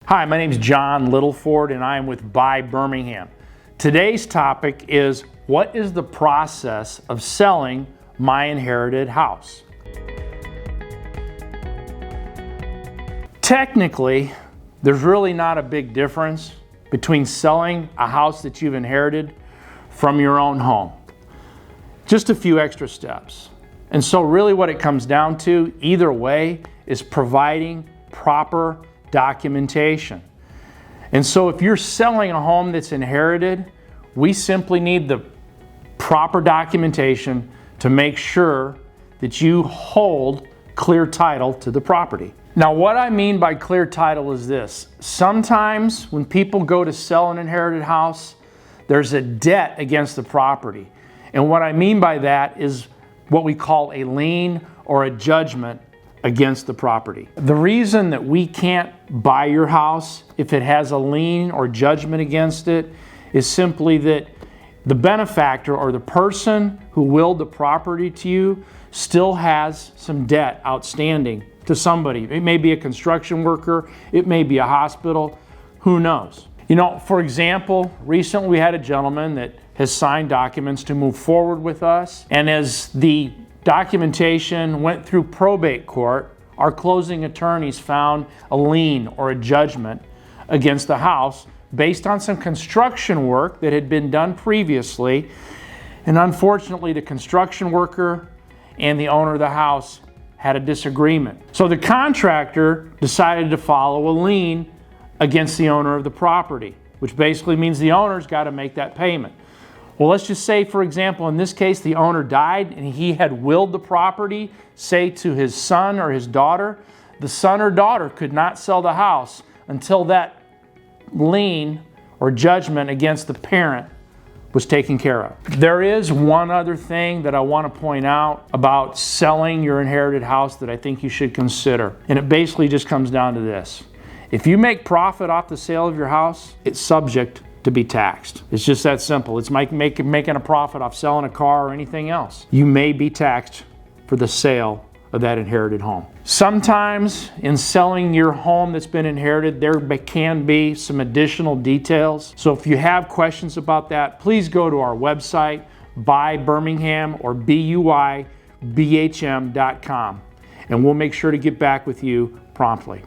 Hi, my name is John Littleford and I am with BuyBHM. Today's topic is, what is the process of selling my inherited house? Technically, there's really not a big difference between selling a house that you've inherited from your own home. Just a few extra steps. And so really what it comes down to, either way, is providing proper documentation. And so if you're selling a home that's inherited, we simply need the proper documentation to make sure that you hold clear title to the property. Now, what I mean by clear title is this. Sometimes when people go to sell an inherited house, there's a debt against the property. And what I mean by that is what we call a lien or a judgment against the property. The reason that we can't buy your house if it has a lien or judgment against it is simply that the benefactor or the person who willed the property to you still has some debt outstanding to somebody. It may be a construction worker, it may be a hospital, who knows? You know, for example, recently we had a gentleman that has signed documents to move forward with us, and as the documentation went through probate court, our closing attorneys found a lien or a judgment against the house based on some construction work that had been done previously. And unfortunately, the construction worker and the owner of the house had a disagreement. So the contractor decided to follow a lien against the owner of the property, which basically means the owner's got to make that payment. Well, let's just say, for example, in this case, the owner died and he had willed the property, say, to his son or his daughter. The son or daughter could not sell the house until that lien or judgment against the parent was taken care of. There is one other thing that I want to point out about selling your inherited house that I think you should consider. And it basically just comes down to this. If you make profit off the sale of your house, it's subject to be taxed. It's just that simple. It's making a profit off selling a car or anything else. You may be taxed for the sale of that inherited home. Sometimes in selling your home that's been inherited, there can be some additional details. So if you have questions about that, please go to our website, BuyBHM or BuyBHM.com, and we'll make sure to get back with you promptly.